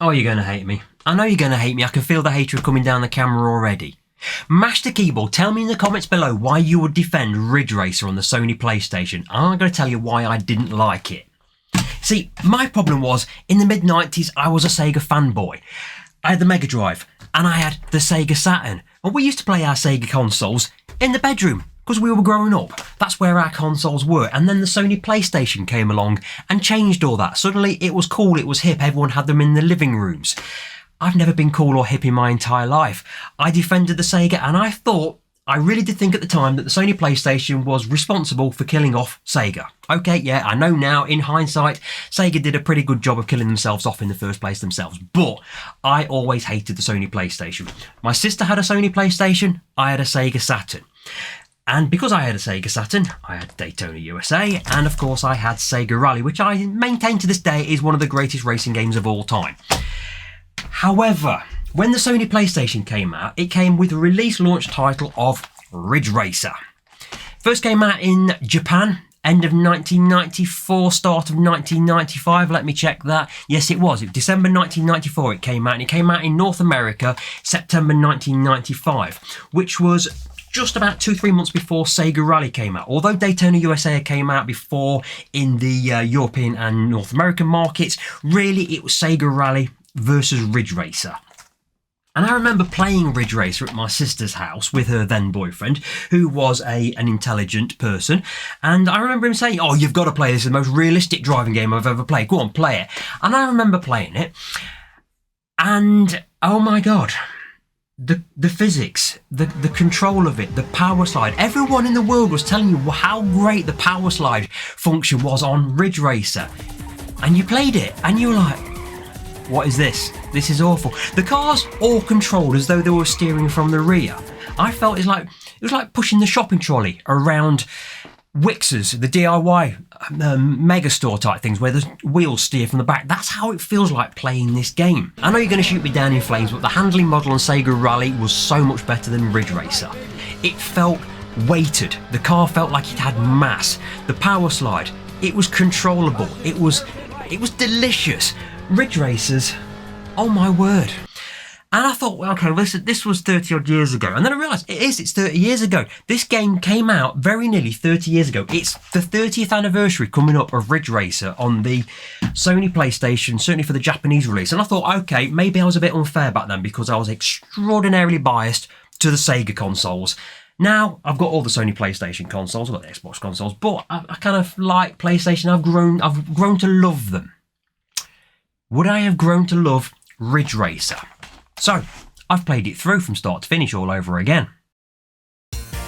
Oh, you're going to hate me. I know you're going to hate me. I can feel the hatred coming down the camera already. Mash the keyboard. Tell me in the comments below why you would defend Ridgeracer on the Sony PlayStation. I'm going to tell you why I didn't like it. See, my problem was, in the mid-90s, I was a Sega fanboy. I had the Mega Drive, and I had the Sega Saturn. And we used to play our Sega consoles in the bedroom, because we were growing up. That's where our consoles were. And then the Sony PlayStation came along and changed all that. Suddenly it was cool, it was hip, everyone had them in the living rooms. I've never been cool or hip in my entire life. I defended the Sega, and I really did think at the time that the Sony PlayStation was responsible for killing off Sega. Okay, yeah, I know now, in hindsight, Sega did a pretty good job of killing themselves off in the first place themselves, but I always hated the Sony PlayStation. My sister had a Sony PlayStation, I had a Sega Saturn. And because I had a Sega Saturn, I had Daytona USA, and of course I had Sega Rally, which I maintain to this day is one of the greatest racing games of all time. However, when the Sony PlayStation came out, it came with a release launch title of Ridgeracer. First came out in Japan, end of 1994, start of 1995, let me check that. Yes, it was. December 1994 it came out, and it came out in North America, September 1995, which was just about 2-3 months before Sega Rally came out. Although Daytona USA came out before in the European and North American markets, really it was Sega Rally versus Ridgeracer. And I remember playing Ridgeracer at my sister's house with her then boyfriend, who was an intelligent person. And I remember him saying, "Oh, you've got to play this, it's the most realistic driving game I've ever played. Go on, play it." And I remember playing it. And oh my God. The physics, the control of it, the power slide. Everyone in the world was telling you how great the power slide function was on Ridgeracer. And you played it and you were like, what is this? This is awful. The car's all controlled as though they were steering from the rear. I felt it was like pushing the shopping trolley around Wix's, the DIY megastore type things where the wheels steer from the back. That's how it feels like playing this game. I know you're going to shoot me down in flames, but the handling model on Sega Rally was so much better than Ridgeracer. It felt weighted. The car felt like it had mass. The power slide, it was controllable. It was delicious. Ridgeracer's, oh my word. And I thought, well, okay, this was 30 odd years ago. And then I realised it's 30 years ago. This game came out very nearly 30 years ago. It's the 30th anniversary coming up of Ridgeracer on the Sony PlayStation, certainly for the Japanese release. And I thought, okay, maybe I was a bit unfair back then because I was extraordinarily biased to the Sega consoles. Now, I've got all the Sony PlayStation consoles, I've got the Xbox consoles, but I kind of like PlayStation. I've grown to love them. Would I have grown to love Ridgeracer? So, I've played it through from start to finish all over again.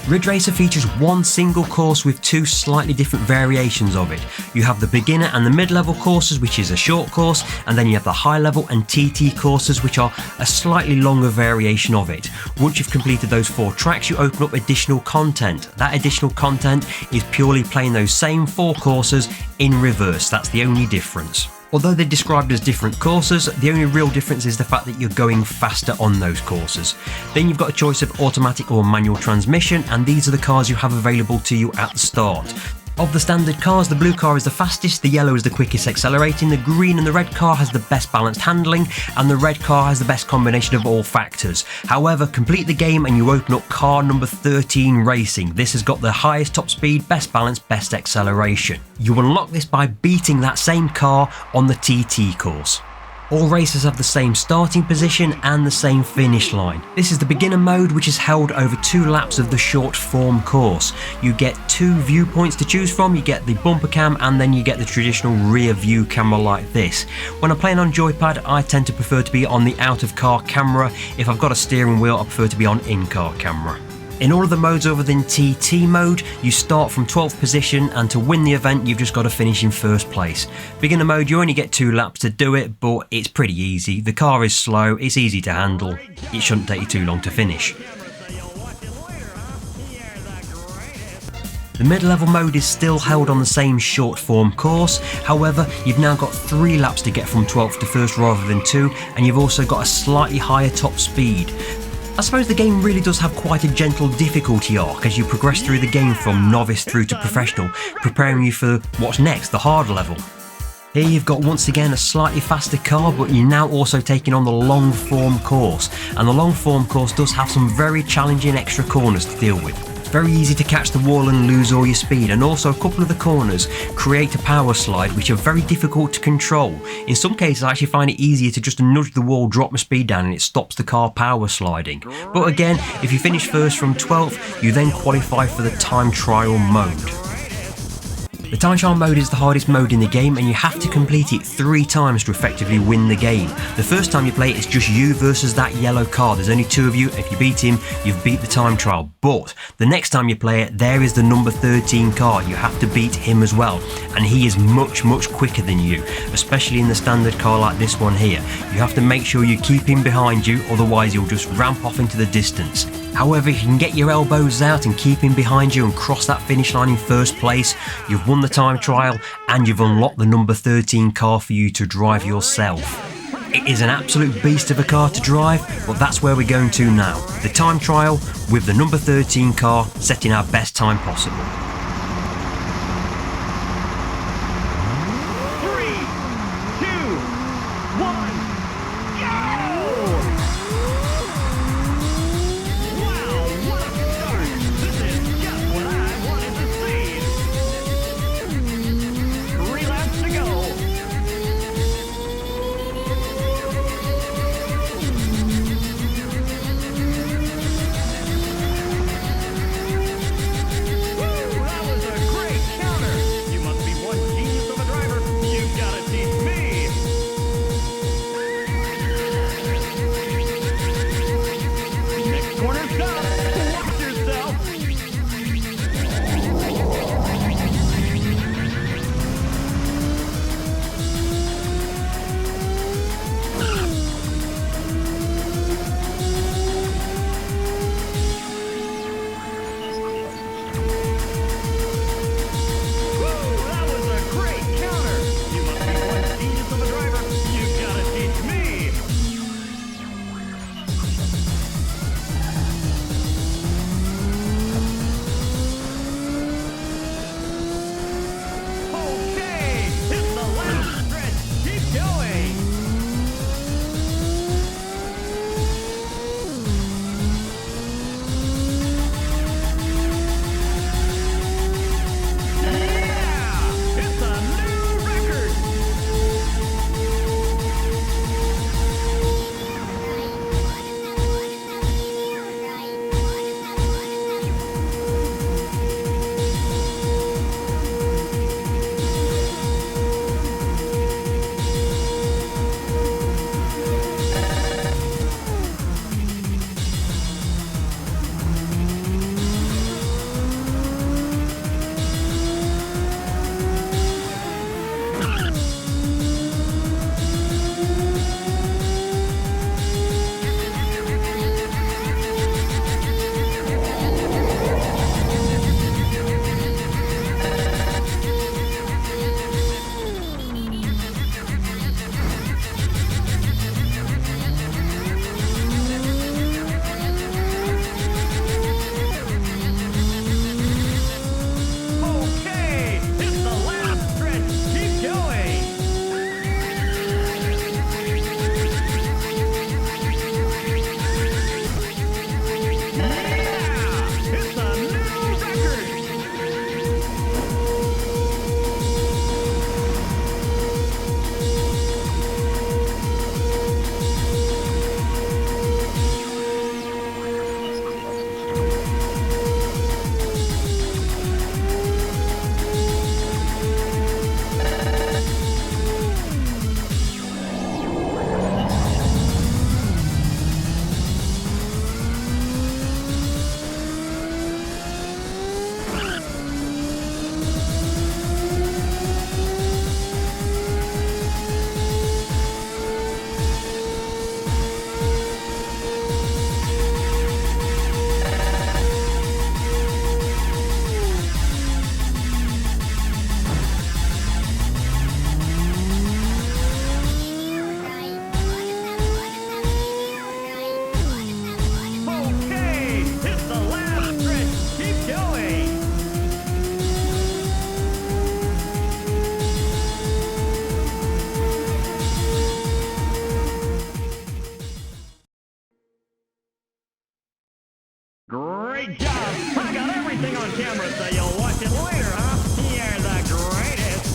Ridgeracer features one single course with two slightly different variations of it. You have the beginner and the mid-level courses, which is a short course, and then you have the high-level and TT courses, which are a slightly longer variation of it. Once you've completed those 4 tracks, you open up additional content. That additional content is purely playing those same 4 courses in reverse. That's the only difference. Although they're described as different courses, the only real difference is the fact that you're going faster on those courses. Then you've got a choice of automatic or manual transmission, and these are the cars you have available to you at the start. Of the standard cars, the blue car is the fastest, the yellow is the quickest accelerating, the green and the red car has the best balanced handling, and the red car has the best combination of all factors. However, complete the game and you open up car number 13 Racing. This has got the highest top speed, best balance, best acceleration. You unlock this by beating that same car on the TT course. All races have the same starting position and the same finish line. This is the beginner mode, which is held over 2 laps of the short form course. You get 2 viewpoints to choose from. You get the bumper cam and then you get the traditional rear view camera like this. When I'm playing on joypad, I tend to prefer to be on the out of car camera. If I've got a steering wheel, I prefer to be on in-car camera. In all of the modes other than TT mode, you start from 12th position, and to win the event you've just got to finish in first place. Beginner mode, you only get 2 laps to do it, but it's pretty easy. The car is slow, it's easy to handle, it shouldn't take you too long to finish. The mid-level mode is still held on the same short form course, however you've now got 3 laps to get from 12th to 1st rather than 2, and you've also got a slightly higher top speed. I suppose the game really does have quite a gentle difficulty arc as you progress through the game from novice through to professional, preparing you for what's next, the hard level. Here you've got once again a slightly faster car, but you're now also taking on the long form course, and the long form course does have some very challenging extra corners to deal with. It's very easy to catch the wall and lose all your speed, and also a couple of the corners create a power slide which are very difficult to control. In some cases I actually find it easier to just nudge the wall, drop my speed down, and it stops the car power sliding. But again, if you finish first from 12th, you then qualify for the time trial mode. The time trial mode is the hardest mode in the game, and you have to complete it 3 times to effectively win the game. The first time you play it, it's just you versus that yellow car. There's only 2 of you. If you beat him, you've beat the time trial. But the next time you play it, there is the number 13 car. You have to beat him as well, and he is much quicker than you, especially in the standard car like this one here. You have to make sure you keep him behind you, otherwise you'll just ramp off into the distance. However, if you can get your elbows out and keep him behind you and cross that finish line in first place, you've won the time trial and you've unlocked the number 13 car for you to drive yourself. It is an absolute beast of a car to drive, but that's where we're going to now. The time trial with the number 13 car, setting our best time possible. 3, 2, 1, go! Wow, what a start! This is just what I wanted to see! 3 laps to go! Woo, great job. I got everything on camera, so you'll watch it later, huh? You're the greatest.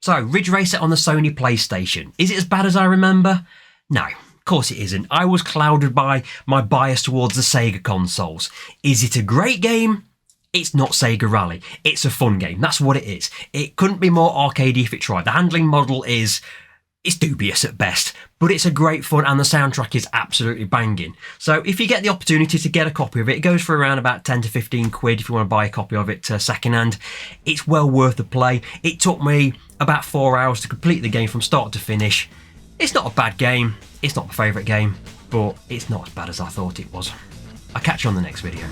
So, Ridgeracer on the Sony PlayStation. Is it as bad as I remember? No, of course it isn't. I was clouded by my bias towards the Sega consoles. Is it a great game? It's not Sega Rally. It's a fun game. That's what it is. It couldn't be more arcadey if it tried. The handling model is... it's dubious at best, but it's a great fun and the soundtrack is absolutely banging. So if you get the opportunity to get a copy of it, it goes for around about 10 to 15 quid if you want to buy a copy of it secondhand. It's well worth the play. It took me about 4 hours to complete the game from start to finish. It's not a bad game. It's not my favourite game, but it's not as bad as I thought it was. I'll catch you on the next video.